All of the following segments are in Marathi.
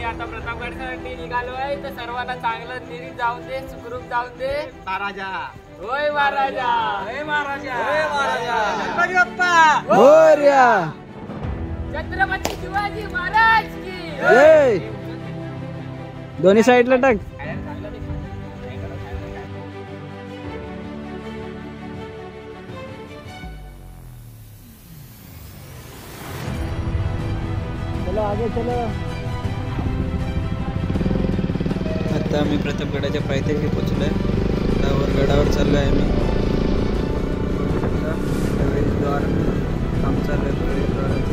आता प्रतापगडसाठी निघालोय तर सर्वांना चांगलं निरीत जाऊन दे, सुखरूप जाऊन दे महाराजा. होय महाराजा, होय महाराजा, होय महाराजा. गणपती बाप्पा मोरया. छत्रपती शिवाजी महाराज की जय. दोन्ही साइडला टाक. चलो आगे चलो. आता आम्ही प्रतापगडाच्या पायथ्याशी पोहोचलोय. त्यावर गडावर चाललोय आम्ही. प्रवेशद्वार काम चाललंय. प्रवेशद्वाराचं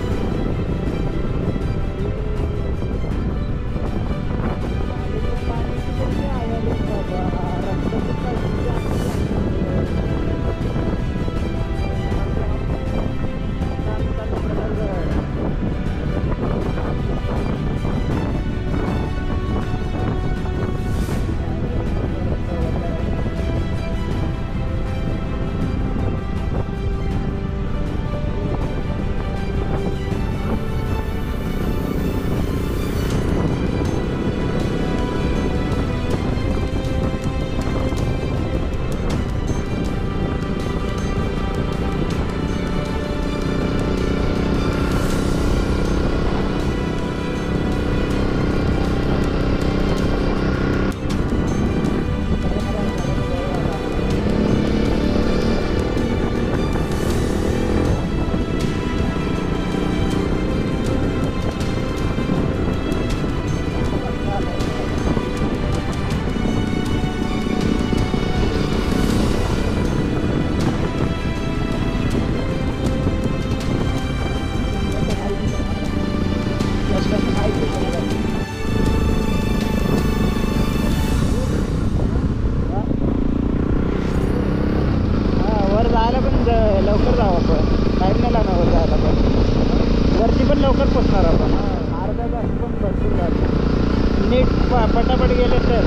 लवकर जाऊ आपण. टाइम नाही लागणार वर जायला. पण वरती पण लवकर पोचणार आपण. अर्धा तास पण भरपूर झालं. नीट पटापट गेले तर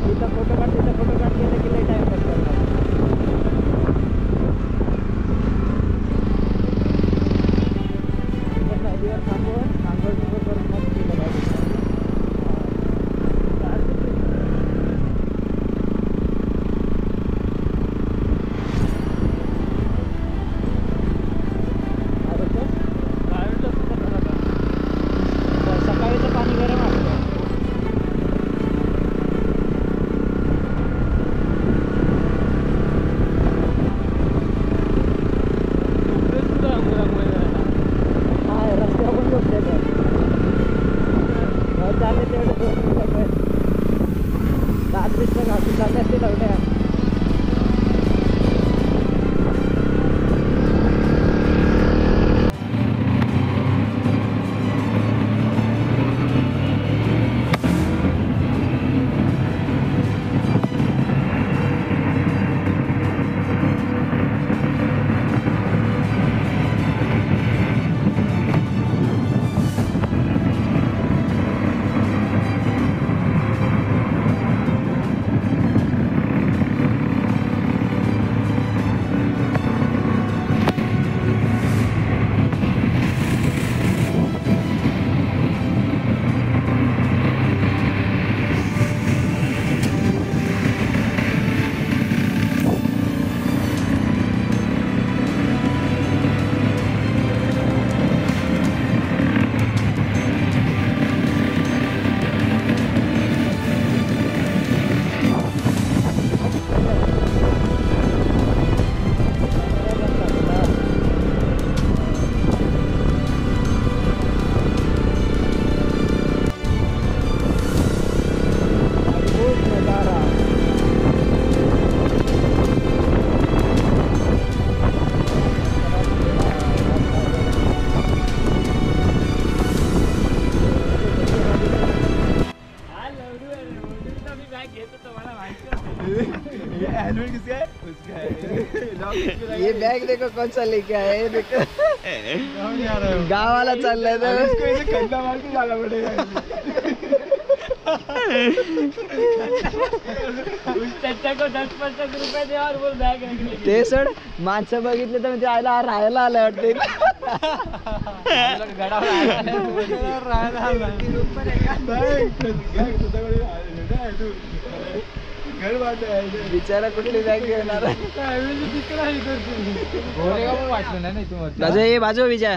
तिथं फोटो काढ, तिथं फोटो काढ गेले की लई टाइम लागणार. नदीवर थांबून आंघोळ बिंघोळ करून मग गेलं पाहिजे. ये बैग देखो कौन सा लेके आया है, देखो गाँव वाला चल रहा है। इसको इसे खंडा मार के जाना पड़ेगा। ते सोड माणसं बघितले तर म्हणजे आयला राहायला आलं वाटते बिचारा कुठली बॅग घेणार बाजू ये बाजू विजय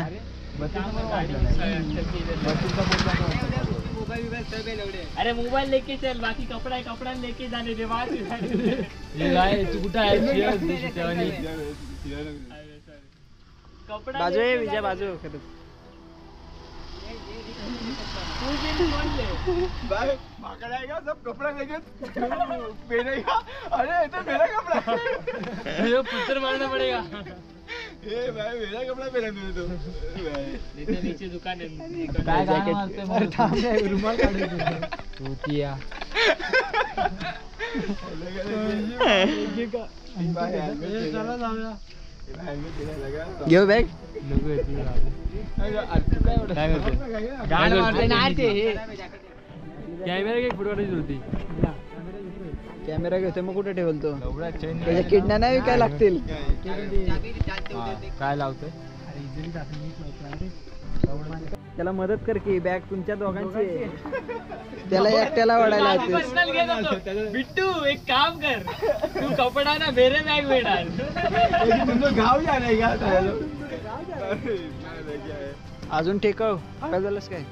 अरे मोबाईल लेके चल बाकी कपड़ा है कपड़ा लेके जाने दे बात तू कुठं आहे बाजू ये विजय बाजू सब कपड़ा लेके पहनेगा। अरे तो मेरा कपड़ा पुत्र मारना पड़ेगा ए भाई मेरा कपड़ा पहना तूने तो नीचे दुकान है रुमाल घेऊ बॅग कॅमेरा काही फुटवायची होती कॅमेरा घेतो मग कुठे ठेवल तो त्याच्या किडण्या नाही विकायला लागतील काय लावतोय त्याला मदत कर की बॅग तुमच्या दोघांची आहे. त्याला एकट्याला वाढायला बिट्टू एक काम कर तू कपडा ना मेरे बॅग भेटाल गाव जाणे का अजून टेकव काय झालंस काय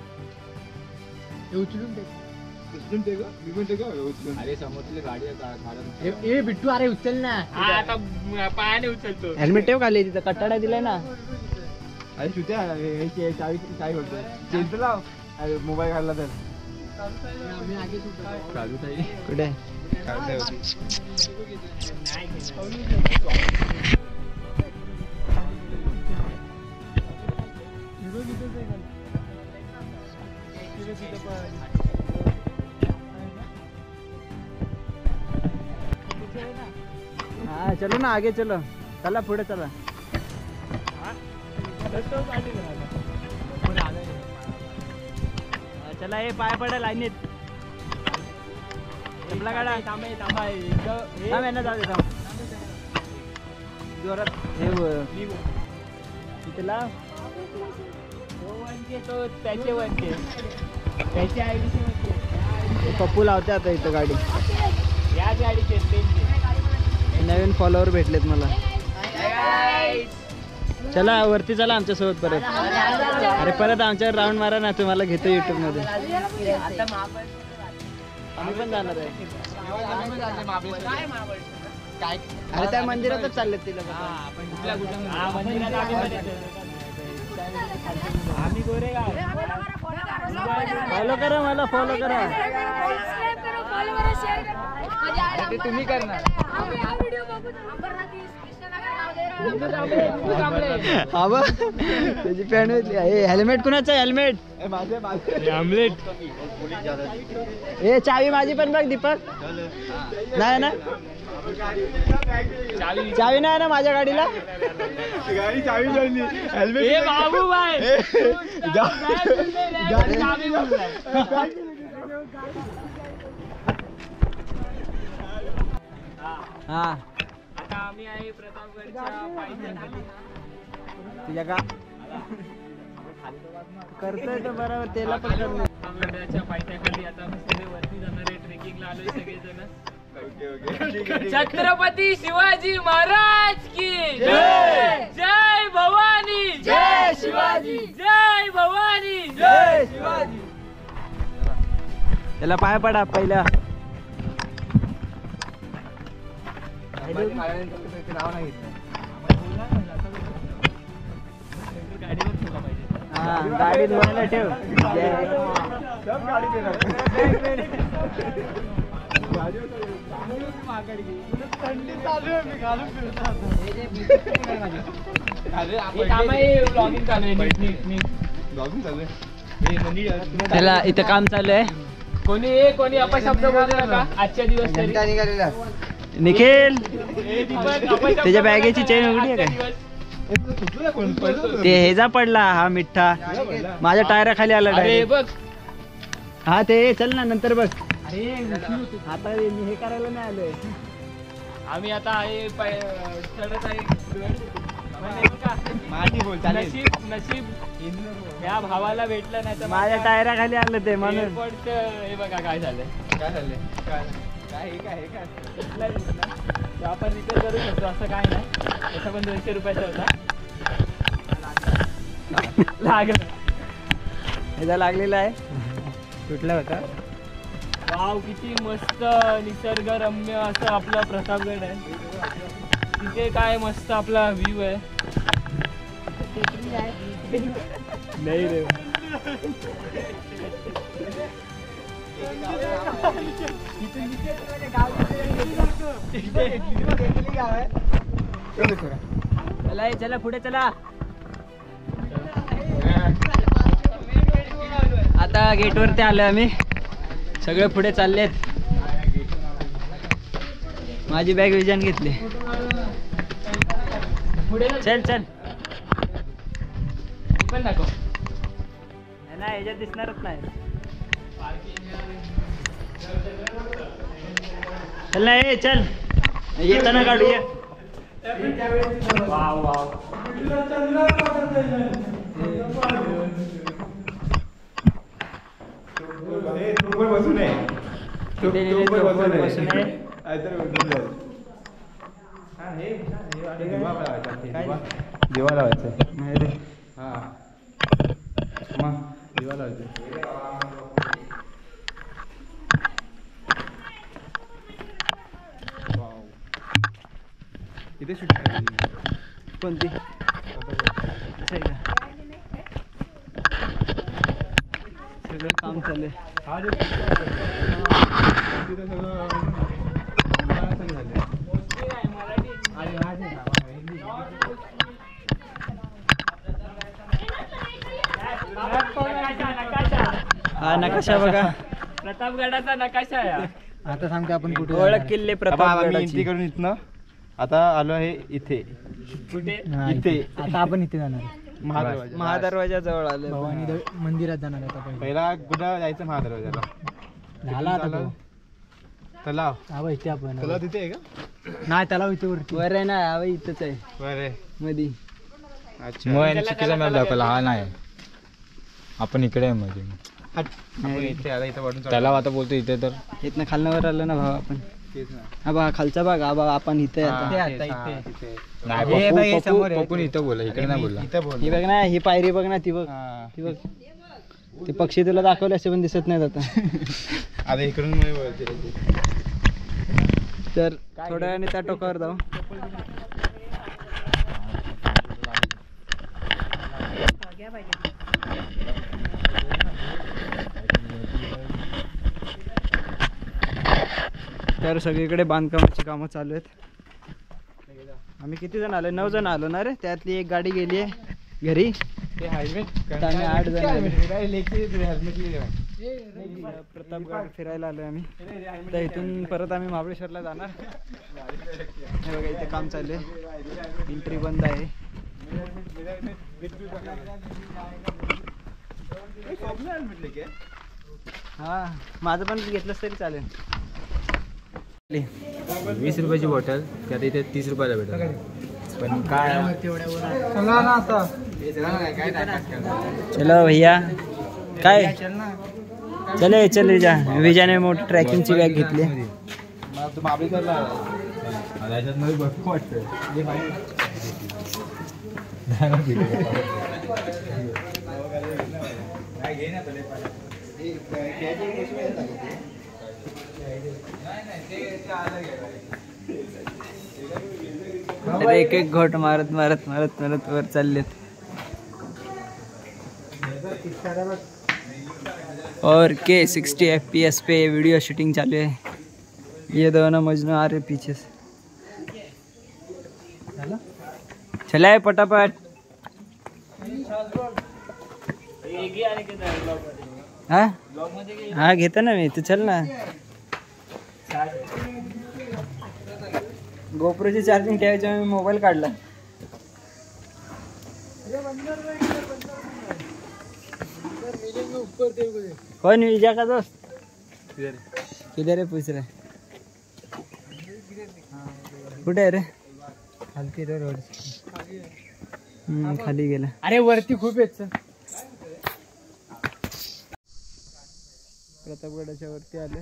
अरे समोरची गाडी ए बिट्टू अरे उचल ना आता पायाने उचलतो हेल्मेट ठेव खाली तिथं कट्टाडा दिलाय ना अरे शुद्या चावी काय बोलतो चेंज लाव अरे मोबाईल काढला तर कुठे हाँ चलो ना आगे चलो चला पुढे चला चला हे पाय पडा लाईनीत आपला गाडा थांब यांना जाऊ दे थांब जोरात हे तिथे लाव तो त्याचे वनके त्याच्या आयडीचे पप्पू लावते आता इथं गाडी याच गाडीचे नवीन फॉलोअर भेटलेत मला चला वरती चला आमच्या सोबत परत अरे परत आमच्यावर राऊंड मारा ना तुम्हाला घेतो युट्यूब मध्ये आम्ही पण जाणार आहे अरे त्या मंदिरातच चाललेत तिला आम्ही गोरेगाव फॉलो करा मला फॉलो करा तुम्ही करणार हा बघ त्याची पॅन्ट घेतली हेल्मेट कुणाचं हेल्मेट आमलेट ए चावी माझी पण बघ दीपक नाही ना चावी नाही ना माझ्या गाडीला गाडी चावी जोडली हेल्मेट ए बाबू भाई हा आता आम्ही आहे प्रतापगडच्या पायथ्याखाली तुझ्या का करतोय तर बरोबर त्याला पण करणार प्रतापगडाच्या पायथ्याखाली आता सगळे वरती जाणार आहे ट्रेकिंगला आलोय सगळेजण छत्रपती शिवाजी महाराज की जय जय भवानी जय शिवाजी जय भवानी जय शिवाजी त्याला पाय पडा पहिला नाव नाही घेतलं हा गाडीत बोलायला ठेव त्याला इथं काम चालू आहे कोणी अपशब्द बोलू नका आजच्या दिवस तरी. निखिल त्याच्या बॅगेची चेन उघडी आहे काय ते हेजा पडला हा मिठ्ठा माझ्या टायरा खाली आला अरे डायरेक्ट बघ हा ते चल ना नंतर बघ. अरे आता मी हे करायला नाही आलोय. आम्ही आता आहे चढत आहे. नशीब या भावाला भेटलं नाही तर माझ्या टायरा खाली आलं ते म्हणून. एअरपोर्टचं हे बघा काय झालंय. आपण रिपेअर करू शकतो असं काय नाही. त्याचा पण 200 रुपयाचा होता. लागलं ह्याचा लागलेला आहे. तुटला होता. वाव किती मस्त निसर्गरम्य असं आपला प्रतापगड आहे. तिथे काय मस्त आपला व्ह्यू आहे. नाही रे चला पुढे चला. आता गेट वरती आलोय आम्ही. सगळे पुढे चाललेत. माझी बॅग विजन घेतली. चल चल पण दाखव. नाही याच्यात दिसणारच नाही. चल ना ये चल येताना काढूया. वाव वाव बसून दिवा लावायचं. हा मग दिवा लावायचं. इथे शूट करायची कोणती सगळं काम चालू आहे. तिथं सगळं झालं. हा नकाशा बघा. प्रतापगडाचा नकाशा आहे. आता सांगते आपण कुठे ओळख किल्ले प्रतापगडाची. एंट्री करून इथनं आता आलो आहे इथे. कुठे इथे आता आपण इथे जाणार. महादरवाजा जवळ आलो. भवानी मंदिरात जाणार आता. पहिला कुठं जायचं? महादरवाजाला. झाला आता तलाव. हा इथे आपण. तलाव तिथे आहे का? नाही तलाव इथे वरती वर आहे ना. हा इथंच आहे बरं मधी. अच्छा चुकीचा मॅप दाखवला. हा नाही आपण इकडे आहे मध्ये. इथे आता इथं वाटून त्याला आता बोलतो इथे तर इथनं खालनं वर आलं ना भाऊ आपण. हा बघा खालचा भाग. हा बघा आपण इथे नाही पप्पू इथं बोला इकडे नाही बोलला. ही बघ ना ही पायरी बघ ना. ती बघ ती बघ. ते पक्षी तुला दाखवले असे पण दिसत नाहीत आता. आता इकडून तर थोड्या वेळाने त्या टोकावर जाऊ. तर सगळीकडे बांधकामाची कामं चालू आहेत. आम्ही किती जण आलो? 9 जण आलो ना रे. त्यातली एक गाडी गेली आहे घरी. आम्ही 8 जण आलो. प्रतापगड फिरायला आलोय आम्ही. तर इथून परत आम्ही महाबळेश्वरला जाणार. हे बघा इथे काम चालू आहे. एंट्री बंद आहे. हा माझं पण घेतलंच तरी चालेल. 20 रुपयाची बॉटल त्यात इथे 30 रुपयाला भेटेल. पण काय चलो भैया काय चले चले जा. विजयाने मोठी ट्रॅकिंगची बॅग घेतली. एक एक घोट मारत मारत मारत मारत वर चाललेत. और के 60 FPS पे वीडियो शूटिंग चालू है. ये दोनों मजनू आ रहे पीछे से. चला है पटापट. हाँ घेता ना मी. तू चल ना. गोप्रोची चार्जिंग ठेवायची. मी मोबाईल काढला. कौन विजय का दोस्त किधर है पूछ रहे कुठे आहे रे खालती रे रोड खाली गेला अरे वरती खूप आहेत प्रतापगडाच्या वरती आले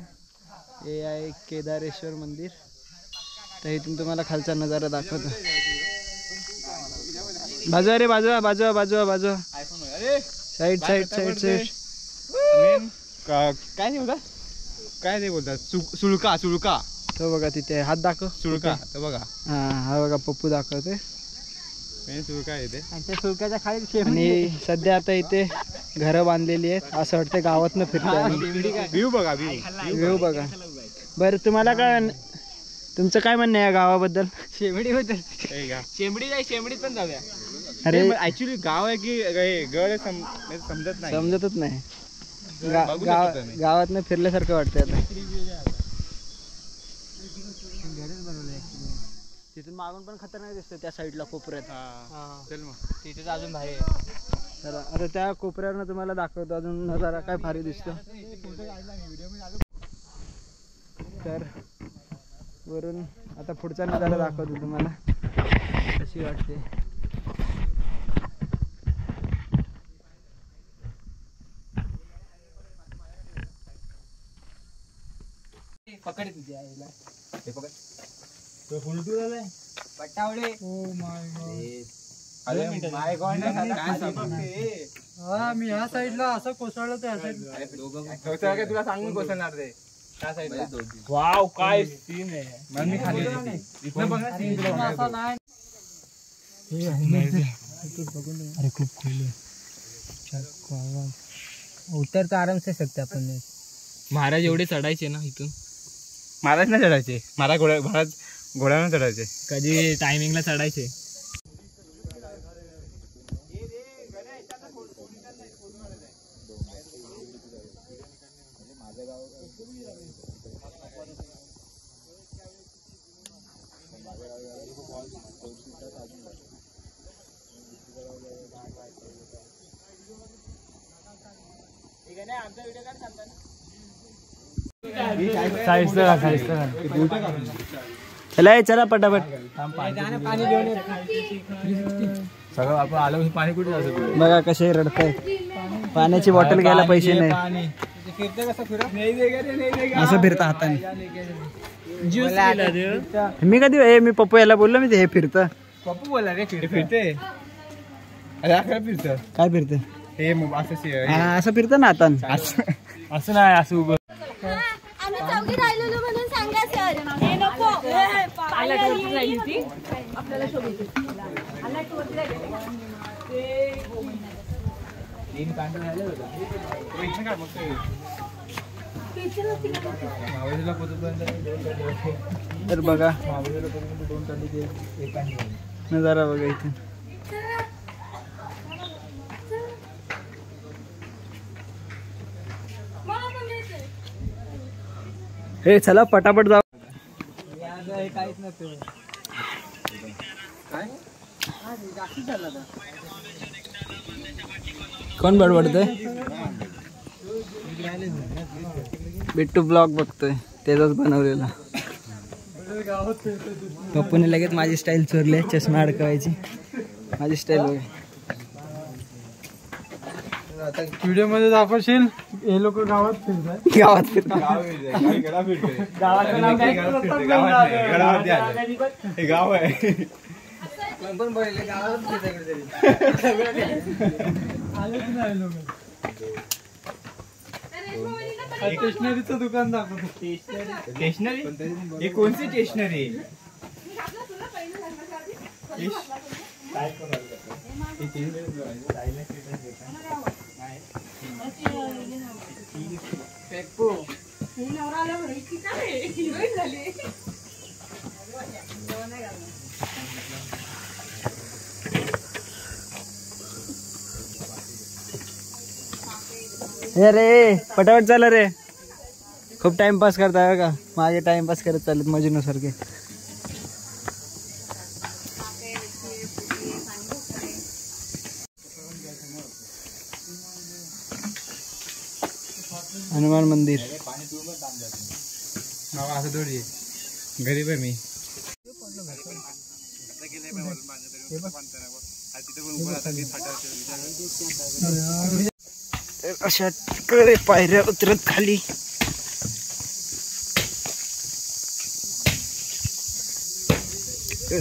हे आहे केदारेश्वर मंदिर तर इथून तुम्हाला खालचा नजारा दाखवतो बाजू रे बाजू बाजू बाजू बाजू साईड साईड साईड साईड काय नाही बोलतात काय नाही बोलतात सुळका सुळका तो बघा तिथे हात दाखव सुळका तर बघा हा बघा पप्पू दाखवते सुळका येते आणि त्या सुळक्याच्या खाली आणि सध्या आता इथे घरं बांधलेली आहेत असं वाटतं गावातनं फिरतोय व्ह्यू बघा व्ह्यू बघा बरं तुम्हाला काय तुमचं काय म्हणणं आहे या गावाबद्दल शेंबडीत पण जाऊया अरे ऍक्च्युली गाव आहे की गड समजत नाही समजतच नाही बघू शकतो मी. गावातनं फिरल्यासारखं वाटतंय आता तिथून मागून पण खतरनाक दिसतं त्या साईडला कोपऱ्यात चल मग तिथे अजून भारी चला आता त्या कोपऱ्यावरनं तुम्हाला दाखवतो अजून नजारा काय भारी दिसतो तर वरून आता पुढचा नजारा दाखवतो तुम्हाला कशी वाटते पकड तुझी आईला पटावडे मी ह्या साईडला असं कोसळलं तर तुला सांगून कोसळणार रे त्या साईडला वाव काय सीन आहे मग मी खाली इथनं बघ ना अरे खूप खोल उतर तर आराम से सकते आपण महाराज एवढे चढायचे ना इथून महाराज नाही चढायचे महाराज घोड्यानं चढायचे कधी टायमिंगला चढायचे चला चला पटापट सगळं आपण आलं पाणी कुठे जायचं बघा कसे रडतायत पाण्याची बॉटल घ्यायला पैसे नाही असं फिरता हाताने मी कधी मी पप्पू याला बोललो मी ते हे फिरतं पप्पू बोला रे फिरते अरे काय फिरतं काय फिरतं हे असं फिरतं ना हाताने असं नाही असं उभं आम्ही चौघी राहिलेलो म्हणून सांगा सर हे नको आपल्याला शोधायची तर बघा नजारा बघा इथे हे चला पटापट जाऊ कोण बडबडतोय बिट्टू ब्लॉग बघतोय त्याचाच बनवलेला पप्पूने लगेच माझी स्टाईल चोरली चष्मा अडकवायची माझी स्टाईल बघा व्हिडिओ मध्ये दाखवशील हे लोक गावात फिरतात गाव आहे स्टेशनरीचं दुकान दाखवतो स्टेशनरी ही कोणती स्टेशनरी अरे पटापट चाल रे खूप टाइमपास करताय का मागे टाइमपास करत चालत मजनू सारखे हनुमान मंदिर. असं थोडी गरीब आहे मी. अशा कडे पायऱ्या उतरत खाली.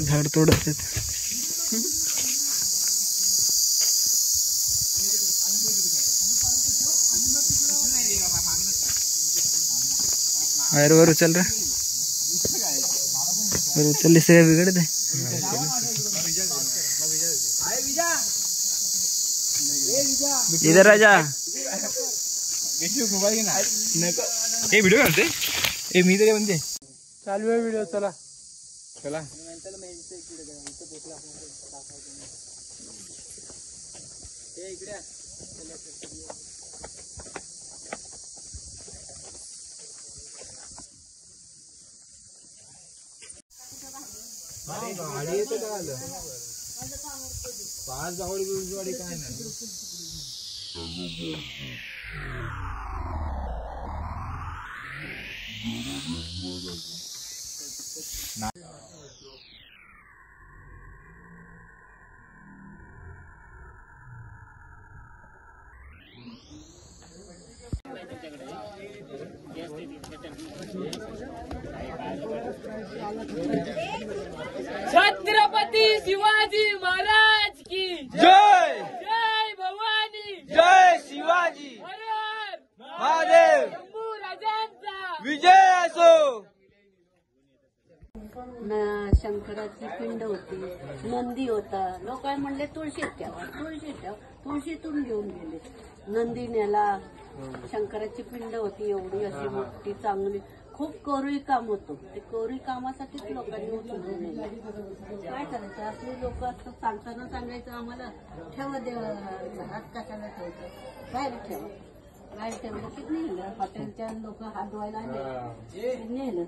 झाड तोडत आहेत. वर उचल रे. वर उचलली सगळं बिघडत आहे. इधर राजा हे व्हिडिओ काढते. हे मी तरी म्हणते चालू आहे व्हिडिओ. चला चला. गाडी येते का आलं 5 गाडी काय नाही. छत्रपती शिवाजी महाराज की जय. जय भवानी. जय शिवाजी हर हर महादेव. शंभू राजांचा विजय असो. शंकराची पिंड होती, नंदी होता. लोक काय म्हणले तुळशीत ठेवा, तुळशीत ठेवा. तुळशीतून घेऊन गेले. नंदी नेला. शंकराची पिंड होती एवढी अशी मोठी चांगली. खूप कोरीव काम होतं. ते कोरीव कामासाठीच लोकांनी उचलून नेलं. काय करायचं आपले लोक असं सांगताना सांगायचं आम्हाला ठेवा देवा घरात कशाला ठेवतं, बाहेर ठेवा. बाहेर ठेवलं की नेलं. हॉटेलच्या लोक हात धुवायला नेलं.